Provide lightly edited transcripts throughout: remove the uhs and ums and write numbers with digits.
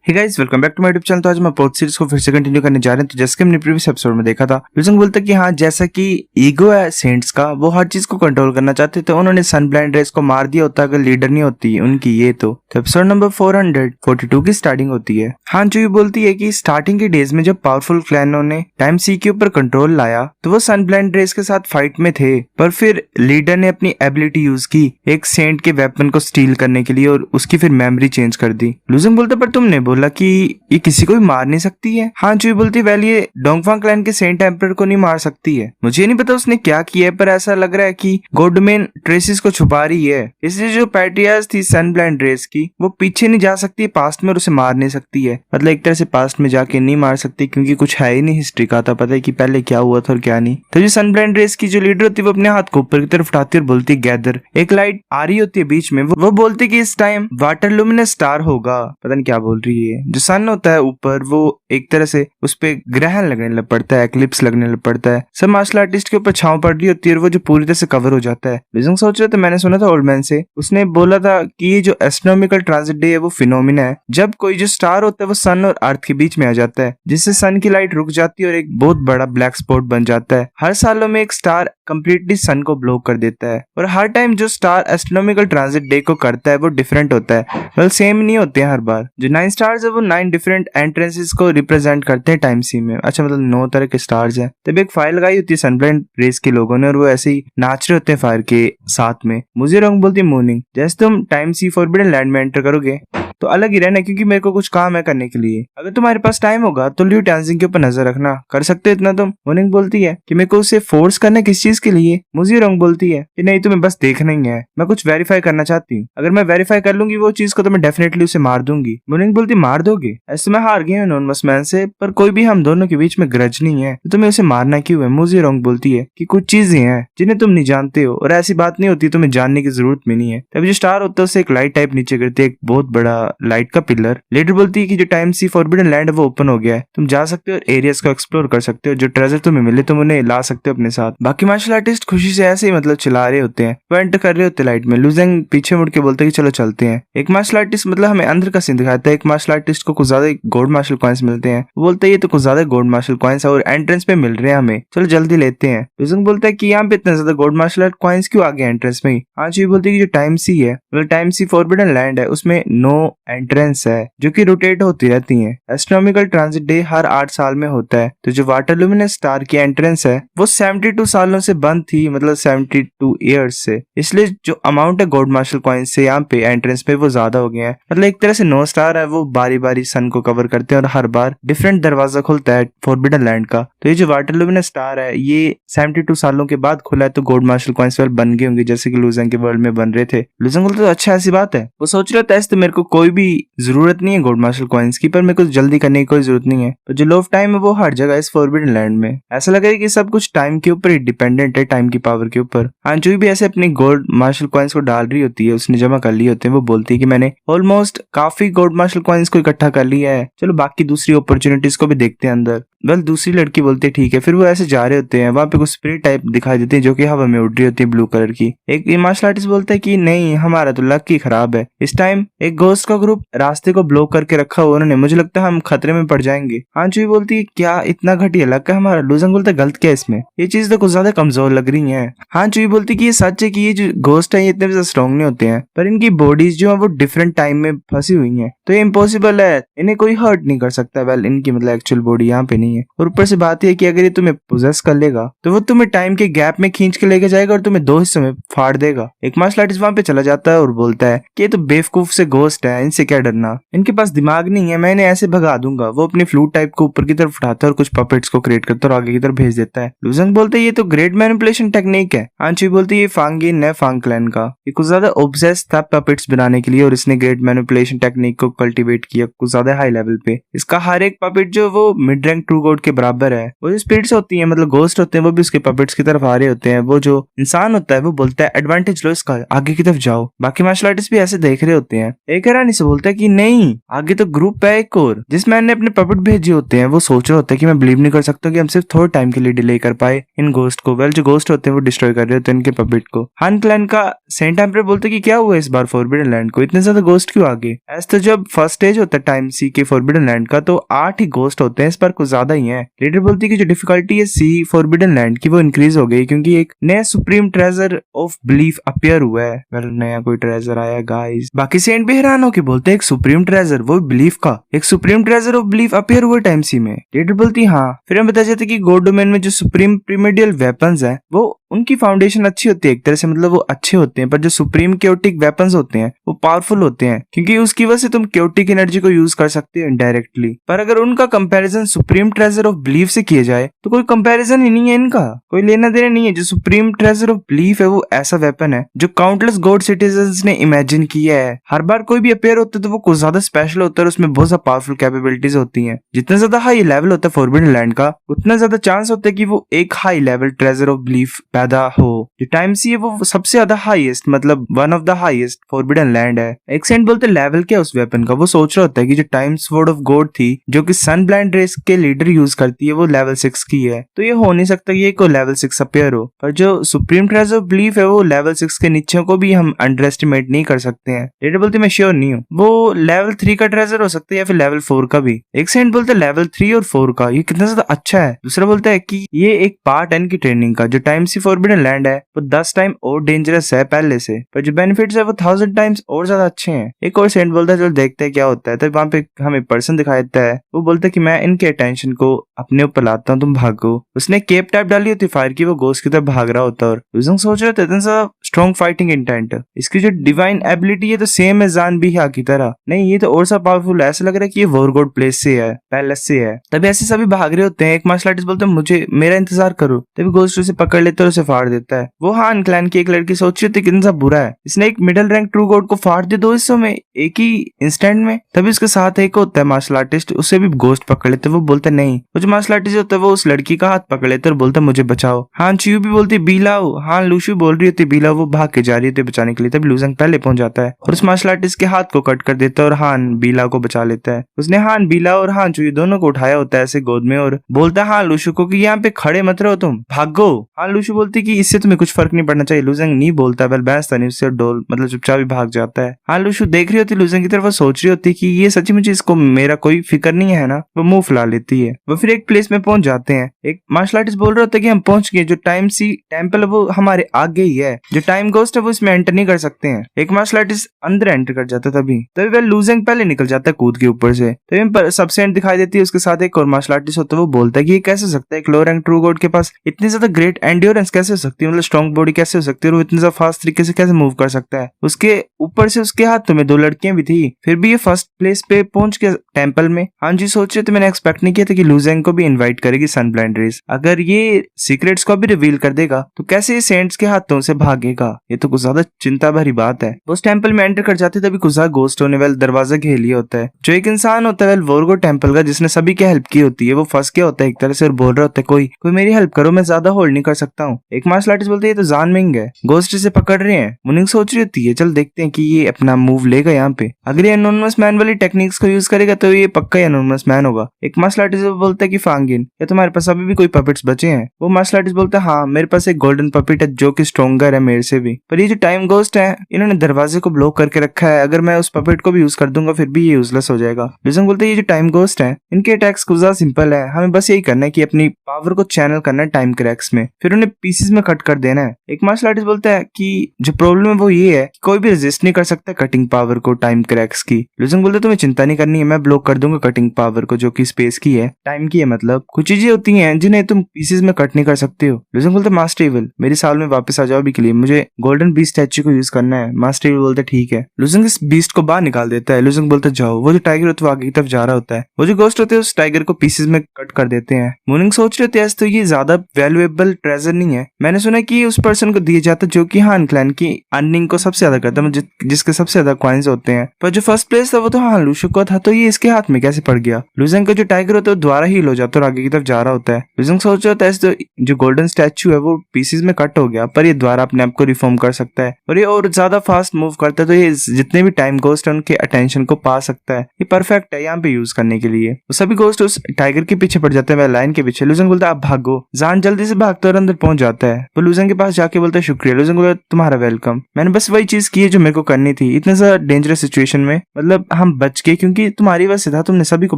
Hey guys, welcome back to my YouTube channel. तो आज मैं पोर्ट सीरीज को फिर से कंटिन्यू करने जा रहे हैं। तो जैसे कि हमने प्रीवियस एपिसोड में देखा था, लुजंग बोलता कि हाँ, जैसा कि ईगो है सेंट्स का, वो हर चीज को कंट्रोल करना चाहते थे। उन्होंने सन ब्लाइंड रेस को मार दिया होता अगर लीडर नहीं होती उनकी ये। तो एपिसोड नंबर 442 की स्टार्टिंग होती है। हाँ जो ये बोलती है कि स्टार्टिंग के डेज में जब पावरफुल क्लैनों ने टाइम सी के ऊपर कंट्रोल लाया तो वो सन ब्लाइंड रेस के साथ फाइट में थे, पर फिर लीडर ने अपनी एबिलिटी यूज की एक सेंट के वेपन को स्टील करने के लिए और उसकी फिर मेमोरी चेंज कर दी। लुजंग बोलता पर तुमने बोला कि ये किसी को भी मार नहीं सकती है। हाँ जो बोलती है वेल ये डोंगफांग क्लैन के सेंट एम्परर को नहीं मार सकती है। मुझे नहीं पता उसने क्या किया है, पर ऐसा लग रहा है कि गॉडमेन ट्रेसिस को छुपा रही है, इसलिए जो पैट्रियाज थी सन ब्लाइंड रेस की वो पीछे नहीं जा सकती पास्ट में और उसे मार नहीं सकती है। मतलब एक तरह से पास्ट में जाके नहीं मार सकती क्योंकि कुछ है ही नहीं हिस्ट्री का, था पता है कि पहले क्या हुआ था और क्या नहीं। तो जो सन ब्लाइंड रेस की जो लीडर होती है वो अपने हाथ को ऊपर की तरफ उठाती है और बोलती है गैदर। एक लाइट आ रही होती है बीच में, वो बोलती है कि इस टाइम वाटर लुमिनस स्टार होगा। पता नहीं क्या बोल रही है। जो सन होता है ऊपर वो एक तरह से उस पे ग्रहण लगने लग पड़ता है, एक्लिप्स लगने लग पड़ता है। सब मार्शल आर्टिस्ट के ऊपर छांव पड़ रही होती है और वो जो पूरी तरह से कवर हो जाता है। लुजंग सोच रहा था, मैंने सुना था ओल्ड मैन से, उसने बोला था कि ये जो एस्ट्रोनॉमिकल ट्रांजिट डे है वो फिनोमिना है जब कोई जो स्टार होता है वो सन और अर्थ के बीच में आ जाता है, जिससे सन की लाइट रुक जाती है और एक बहुत बड़ा ब्लैक स्पॉट बन जाता है। हर सालों में एक स्टार कंप्लीटली सन को ब्लॉक कर देता है और हर टाइम जो स्टार एस्ट्रोनॉमिकल ट्रांजिट डे को करता है वो डिफरेंट होता है। वेल सेम नहीं होते हैं हर बार। जो 9 स्टार्स है वो 9 डिफरेंट एंट्रेंसेस को रिप्रेजेंट करते हैं टाइम सी में। अच्छा मतलब 9 तरह के स्टार्स हैं। तब एक फायर लगाई होती है सनब्लाइंड रेस के लोगों ने और वो ऐसे ही नाच रहे होते हैं फायर के साथ में। मुझे रंग बोलती है मॉर्निंग, जैसे तुम टाइम सी फॉरबिडन लैंड में एंटर करोगे तो अलग ही रहना क्योंकि मेरे को कुछ काम है करने के लिए। अगर तुम्हारे पास टाइम होगा तो लियू टांजिंग के ऊपर नजर रखना, कर सकते हो इतना तुम। मॉर्निंग बोलती है कि मेरे को उसे फोर्स करना किस चीज के लिए। मुझे रंग बोलती है कि नहीं तुम्हें बस देखना ही है, मैं कुछ वेरीफाई करना चाहती हूँ। अगर मैं वेरीफाई कर लूंगी वो चीज को तो मैं डेफिनेटली उसे मार दूंगी। मॉर्निंग बोलती मार दोगे? ऐसे मैं हार गई हूँ एनॉर्मस मैन से, पर कोई भी हम दोनों के बीच में ग्रज नहीं है तो तुम्हें उसे मारना क्यों है। मुझे रंग बोलती है कि कुछ चीजें हैं जिन्हें तुम नहीं जानते हो और ऐसी बात नहीं होती, तुम्हें जानने की जरूरत भी नहीं है। तभी जो स्टार होता है उसे एक लाइट टाइप नीचे गिरती है, एक बहुत बड़ा लाइट का पिलर। लेटर बोलती है कि जो टाइम सी फॉरबिडन लैंड है वो ओपन हो गया है, तुम जा सकते हो और एरियाज को एक्सप्लोर कर सकते हो। जो ट्रेजर तुम्हें मिले तुम उन्हें ला सकते हो अपने साथ। बाकी मार्शल आर्टिस्ट खुशी से ऐसे ही मतलब चिल्ला रहे होते हैं, वो एंटर कर रहे होते लाइट में। लुजेंग पीछे मुड़ के बोलते हैं कि चलो चलते हैं। एक मार्शल आर्टिस्ट मतलब हमें अंदर का सीन दिखाता है। एक मार्शल आर्टिस्ट को कुछ ज्यादा गोल्ड मार्शल कॉइंस मिलते हैं, वो बोलते हैं ये तो कुछ ज्यादा गोल्ड मार्शल कॉइंस है और एंट्रेंस पे मिल रहे हैं हमें, चलो जल्दी लेते हैं। लुजेंग बोलता है कि यहाँ पे इतने ज्यादा गोल्ड मार्शल आर्ट कॉइंस क्यों आ गए एंट्रेंस में। हाँ जी बोलती है कि जो टाइम सी है मतलब टाइम सी फॉरबिडन लैंड है उसमें नो एंट्रेंस है जो कि रोटेट होती रहती है। एस्ट्रोनॉमिकल ट्रांजिट डे हर 8 साल में होता है। तो जो वाटर लुमिनस स्टार की एंट्रेंस है वो 72 सालों से बंद थी, मतलब 72 ईयर्स से, इसलिए जो अमाउंट है गोल्ड मार्शल कॉइंस से यहाँ पे एंट्रेंस पे वो ज्यादा हो गया है। मतलब एक तरह से 9 स्टार है वो बारी बारी सन को कवर करते हैं और हर बार डिफरेंट दरवाजा खुलता है फॉरबिडन लैंड का। तो ये जो वाटर लुमिनस स्टार है ये 72 सालों के बाद खुला है, तो गोल्ड मार्शल कॉइंस वेल बन गए होंगे जैसे कि लुजेंग के वर्ल्ड में बन रहे थे। लुजेंग तो अच्छा ऐसी बात है, वो सोच रहा था ऐसे तो मेरे को कोई भी जरूरत नहीं है गोल्ड मार्शल कॉइंस की, पर मेरे को जल्दी करने की कोई जरूरत नहीं है। तो जो लो ऑफ टाइम है वो हर जगह इस फॉरबिडन लैंड में। ऐसा लगा कि सब कुछ टाइम के ऊपर ही डिपेंडेंट है, टाइम की पावर के ऊपर। जो भी ऐसे अपनी गोल्ड मार्शल कॉइंस को डाल रही होती है, उसने जमा कर लिए होते हैं, वो बोलती है कि मैंने ऑलमोस्ट काफी गोल्ड मार्शल कॉइंस को इकट्ठा कर लिया है, चलो बाकी दूसरी अपॉर्चुनिटीज को भी देखते हैं अंदर। वेल दूसरी लड़की बोलती है ठीक है। फिर वो ऐसे जा रहे होते हैं, वहां पे कुछ स्प्रे टाइप दिखाई देती है जो कि हवा में उड़ रही होती है ब्लू कलर की। एक मार्शल आर्टिस्ट बोलता है कि नहीं हमारा तो लक ही खराब है, इस टाइम एक घोस्ट का ग्रुप रास्ते को ब्लॉक करके रखा हुआ उन्होंने, मुझे लगता है हम खतरे में पड़ जाएंगे। हांचुई बोलती है क्या इतना घटिया लक है हमारा। लुजेंग बोलता है गलत क्या इसमें, ये चीज तो कुछ ज्यादा कमजोर लग रही है। हांचुई बोलती है कि ये सच है कि ये जो घोस्ट है ये इतने ज्यादा स्ट्रॉन्ग नहीं होते हैं, पर इनकी बॉडीज जो है वो डिफरेंट टाइम में फंसी हुई है, तो ये इम्पॉसिबल है, इन्हें कोई हर्ट नहीं कर सकता। वेल इनकी मतलब एक्चुअल बॉडी यहाँ पे नहीं है। और ऊपर से बात है कि अगर ये तुम्हें पोजेस कर लेगा तो वो तुम्हें टाइम के गैप में खींच के लेके जाएगा और तुम्हें 2 हिस्सों में फाड़ देगा। एक मार्शल आर्टिस्ट वहां पे चला जाता है और बोलता है कि ये तो बेवकूफ से घोस्ट है, इनसे क्या डरना, इनके पास दिमाग नहीं है, मैं इन्हें ऐसे भगा दूंगा। वो अपनी फ्लूट टाइप को ऊपर की तरफ उठाता है और कुछ पपेट्स को क्रिएट करता है और आगे की तरफ भेज देता है। लुजेंग बोलते है ये तो ग्रेट मैनिपुलेशन टेक्निक है। आंची बोलती है ये फांगिन है फांग क्लैन का, ये कुछ ज्यादा ऑब्सेस्ड था पपेट्स बनाने के लिए और इसने ग्रेट मैनिपुलेशन टेक्निक को कल्टीवेट किया कुछ ज्यादा हाई लेवल पे। इसका हर एक पपेट जो वो मिड रैंक ट्रू गॉड के बराबर है। वो जो स्पिरिट्स होती है मतलब घोस्ट होते हैं वो भी उसके पपेट्स की तरफ आ रहे होते हैं। वो जो इंसान होता है वो बोलता है एडवांटेज लो इसका, आगे की तरफ जाओ। बाकी मार्शल आर्टिस्ट भी ऐसे देख रहे होते हैं। एक हैरानी से बोलता है कि नहीं, आगे तो ग्रुप है एक और। जिस मैन ने अपने पपेट भेजे होते हैं वो सोच रहा होता है कि मैं बिलीव नहीं कर सकता कि हम सिर्फ थोड़े टाइम के लिए डिले कर पाए इन गोस्ट को। वेल जो गोस्ट होते हैं वो डिस्ट्रॉय कर रहे होते हैं इनके पपेट को। हान क्लैन का सेंट एम्परर बोलते हैं कि क्या हुआ इस बार फॉरबिडन लैंड को, इतने ज्यादा गोस्ट क्यों आ गए। ऐसे तो जब फर्स्ट स्टेज होता है टाइम सी के फॉरबिडन लैंड का तो 8 ही गोस्ट होते हैं, इस बार कुछ ज्यादा ही है। लीडर बोलती है कि जो डिफिकल्टी है सी फॉरबिडन लैंड की वो इंक्रीज हो गई क्योंकि एक नया supreme treasure of belief appear हुआ है। वेल नया कोई ट्रेजर आया गाइस। बाकी सेंट भी हैरान होकर बोलते हैं एक सुप्रीम ट्रेजर, वो बिलीफ का एक supreme treasure of belief appear हुआ टाइम सी में। लीडर बोलती हाँ। फिर हम बताया जाता है कि गॉड डोमेन में जो सुप्रीम प्रीमेडियल वेपन्स है वो उनकी फाउंडेशन अच्छी होती है एक तरह से, मतलब वो अच्छे होते हैं, पर जो सुप्रीम क्योटिक वेपन्स होते हैं वो पावरफुल होते हैं क्योंकि उसकी वजह से तुम क्योटिक एनर्जी को यूज कर सकते हो इनडायरेक्टली। पर अगर उनका comparison supreme treasure of belief से किया जाए तो कोई कंपैरिजन ही नहीं है, इनका कोई लेना देना नहीं है। जो सुप्रीम ट्रेजर ऑफ बिलीफ है वो ऐसा वेपन है जो काउंटलेस गॉड सिटीजन्स ने इमेजिन किया है। हर बार कोई भी अपेयर होता है तो वो कुछ ज्यादा स्पेशल होता है और उसमें बहुत ज्यादा पावरफुल कैपेबिलिटीज होती है। जितना ज्यादा हाई लेवल होता है फॉरबिडन लैंड का उतना ज्यादा चांस होता है कि वो एक high level treasure of belief पैदा हो। जो टाइम सी है वो सबसे ज्यादा हाईएस्ट, मतलब one of the highest forbidden land है। एक सेंट बोलते लेवल क्या उस वेपन का, वो सोच रहा होता है कि जो टाइम स्वॉर्ड ऑफ गॉड थी जो कि सन ब्लाइंड रेस के लीडर यूज करती है वो लेवल 6 की है, तो ये हो नहीं सकता ये को लेवल 6 अपेयर हो। पर जो सुप्रीम ट्रेजर ऑफ बिलीफ है वो लेवल 6 के नीचे को भी हम अंडर एस्टिमेट नहीं कर सकते हैं। लीडर बोलते मैं श्योर नहीं हूँ, वो लेवल 3 का ट्रेजर हो सकता है या फिर लेवल 4 का भी। एक सेंट बोलते लेवल 3 और 4 का, ये कितना ज्यादा अच्छा है। दूसरा बोलता है कि ये एक पार्ट है इनकी ट्रेनिंग का। जो टाइम सी फॉरबिडन लैंड है वो 10 टाइम और डेंजरस है पहले से, पर जो बेनिफिट्स है वो 1000 टाइम्स और ज्यादा अच्छे हैं। एक और सेंट बोलता है चलो देखते हैं क्या होता है। तब वहां पे हमें पर्सन दिखाई देता है, वो बोलता है कि मैं इनके अटेंशन को अपने ऊपर लाता हूँ, तुम भागो। उसने केप टैप डाली होती फायर की, वो गोस्ट की तरफ भाग रहा होता है और यूजिंग सोच रहे थे इतना सा स्ट्रॉन्ग फाइटिंग इंटेंट। इसकी जो डिवाइन एबिलिटी है तो सेम है जान भी की तरह, नहीं ये तो और सा पावरफुल है। ऐसा लग रहा है कि ये वॉर गॉड प्लेस से है, पैलेस से है। तभी ऐसे सभी भाग रहे होते हैं। एक मार्शल आर्टिस्ट बोलते हैं मुझे मेरा इंतजार करो, तभी गोस्ट उसे पकड़ लेता है और उसे फाड़ देता है। वो हान क्लैन की एक लड़की सोच रही थी कितना बुरा है, इसने एक मिडिल रैंक ट्रू गॉड को फाड़ दिया 2 हिस्सों में एक ही इंस्टेंट में। तभी उसके साथ एक होता है मार्शल आर्टिस्ट, उसे भी गोस्ट पकड़ लेते। वो बोलता नहीं, वो जो मार्शल आर्टिस्ट होता है वो उस लड़की का हाथ पकड़ लेते और बोलता मुझे बचाओ। हान चियू भी बोलती बीलाओ, हान लूशू बोल रही होती बीलाओ, वो भाग के जा रही होती बचाने के लिए। तभी लूजंग पहले पहुंच जाता है और उस मार्शल आर्टिस्ट के हाथ को कट कर देता है और हान बीला को बचा लेता है। उसने हान बीला और हान चियू दोनों को उठाया होता है ऐसे गोद में और बोलता है हान लूशू को कि यहाँ पे खड़े मत रहो, तुम भागो। हान लूशू बोलती कि इससे तुम्हें कुछ फर्क नहीं पड़ना चाहिए। लूजंग नहीं बोलता, बल बैठता नहीं उससे, डोल मतलब चुपचाप ही भाग जाता है। हान लूशू देख रही होती लूजंग की तरफ, सोच रही होती कि ये सच्ची मुझे इसको मेरा कोई फिक्र नहीं है ना, वो मुंह फुला लेती है। वो फिर एक प्लेस में पहुंच जाते हैं। एक मार्शल आर्टिस्ट बोल रहा होता है कि हम पहुंच गए, जो टाइम सी टेम्पल वो हमारे आगे ही है, जो टाइम गोस्ट है वो इसमें एंटर नहीं कर सकते हैं। एक मार्शल आर्टिस्ट अंदर एंटर कर जाता तभी वह लूजंग पहले निकल जाता है कूद के ऊपर से। तभी सबसेंट दिखाई देती है, उसके साथ एक और मार्शल आर्टिस्ट होता है। वो बोलता है कि ये कैसे हो सकता है, एक लो रैंक ट्रू गॉड के पास इतनी ज्यादा ग्रेट एंड्योरेंस कैसे हो सकती है, मतलब स्ट्रॉन्ग बॉडी कैसे हो सकती है और वो इतनी ज्यादा फास्ट तरीके से कैसे मूव कर सकता है। उसके ऊपर से उसके हाथ में 2 लड़कियां भी थी, फिर भी ये फर्स्ट प्लेस पे पहुंच के टेम्पल में। हाँ जी सोच रहे थे, मैंने एक्सपेक्ट नहीं किया था कि लूजेंग को भी इनवाइट करेगी सन ब्लाइंड रेस। अगर ये सीक्रेट्स को भी रिवील कर देगा तो कैसे ये सेंट्स के हाथों से भागेगा, ये तो कुछ ज्यादा चिंता भरी बात है। उस टेम्पल में एंटर कर जाते तभी कुछ गोस्ट होने वाले दरवाजा घेर लिया होता है। जो एक इंसान होता है वोरगो टेम्पल का जिसने सभी की हेल्प की होती है, वो फंस गया होता है एक तरह से और बोल रहा होता है कोई मेरी हेल्प करो, मैं ज्यादा होल्ड नहीं कर सकता हूँ। एक मार्शल आर्टिस्ट बोलते है ये तो जान मिंग है, गोस्ट इसे पकड़ रहे हैं। मुनिंग सोच रही होती है चल देखते हैं कि ये अपना मूव लेगा यहाँ पे, अगर ये एनोनिमस मैन वाली टेक्निक्स को यूज करेगा तो ये पक्का एनोनिमस मैन होगा। एक मार्शल आर्टिस्ट बोलता है कि फांगिन या तुम्हारे पास अभी भी कोई पपेट्स बचे हैं। वो मार्शल आर्टिस्ट बोलता है हाँ मेरे पास एक गोल्डन पपेट है जो कि स्ट्रॉन्गर है मेरे से भी, पर ये जो टाइम गोस्ट है इन्होंने दरवाजे को ब्लॉक करके रखा है, अगर मैं उस पपेट को भी यूज कर दूंगा फिर भी ये यूजलेस हो जाएगा। लूजंग बोलते है ये जो टाइम गोस्ट है इनके अटैक्स कुछ ज्यादा सिंपल है, हमें बस यही करना है कि अपनी पावर को चैनल करना है टाइम क्रैक्स में, फिर उन्हें पीसेस में कट कर देना है। एक मार्शल आर्टिस्ट बोलता है कि जो प्रॉब्लम है वो ये है कि कोई भी रेजिस्ट नहीं कर सकता कटिंग पावर को टाइम क्रैक्स की। लूजंग बोलते तुम्हें चिंता नहीं करनी है, मैं ब्लॉक कर दूंगा कटिंग पावर को जो कि स्पेस की है, टाइम की है। मतलब कुछ चीजें होती हैं जिन्हें तुम पीसेस में कट नहीं कर सकते हो। लूजंग बोलते मास्टर इविल मेरी साल में वापस आ जाओ अभी के लिए, मुझे गोल्डन बीस्ट स्टैच्यू को यूज करना है। मास्टर इविल बोलते ठीक है। लूजंग इस बीस्ट को बाहर निकाल देता है। लूजंग बोलते जाओ। वो जो टाइगर होता है वो आगे की तरफ जा रहा होता है, वो जो गोस्ट होते हैं उस टाइगर को पीसेस में कट कर देते हैं। मुनिंग सोच रहे थे तो ये ज्यादा वैल्यूएबल ट्रेजर नहीं है, मैंने सुना कि उस पर्सन को दिया जाता जो कि हान क्लैन की अर्निंग को सबसे ज्यादा करता है, जिसके सबसे ज्यादा कॉइन्स होते हैं। पर जो फर्स्ट प्लेस था वो तो हान लूशू को था, तो ये इसके हाथ में कैसे पड़ गया। लूजंग का जो टाइगर होता है वो द्वारा हील हो जाता है और आगे की तरफ जा रहा होता है। लूजंग सोच रहा होता है तो जो गोल्डन स्टैच्यू है वो पीसेस में कट हो गया, पर ये द्वारा अपने आप को रिफॉर्म कर सकता है और ये और ज्यादा फास्ट मूव करता है, तो ये जितने भी टाइम गोस्ट है उनके अटेंशन को पा सकता है। ये परफेक्ट है यहाँ पे यूज करने के लिए। तो सभी गोस्ट उस टाइगर के पीछे पड़ जाते हैं, वह लायन के पीछे। लुजंग बोलता है आप भागो। जान जल्दी से भागता और अंदर पहुंच जाता है। वो लुजंग के पास जाके बोलता है शुक्रिया। लुजंग बोलता है तुम्हारा वेलकम, मैंने बस वही चीज की है जो मेरे को करनी थी इतने ज्यादा डेंजरस सिचुएशन में। मतलब हम बच गए क्योंकि तुम्हारी वजह से था, तुमने सभी को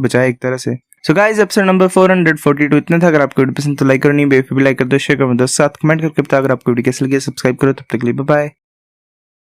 बचाया एक तरह से। सो गाइस एपिसोड नंबर 442 इतना था। अगर आपको वीडियो पसंद तो लाइक करनी, बेफिक्र लाइक कर दो, शेयर कर दो, साथ कमेंट करके बता। अगर आपको वीडियो कैसे लगे सब्सक्राइब करो। तब तक के लिए बाय बाय।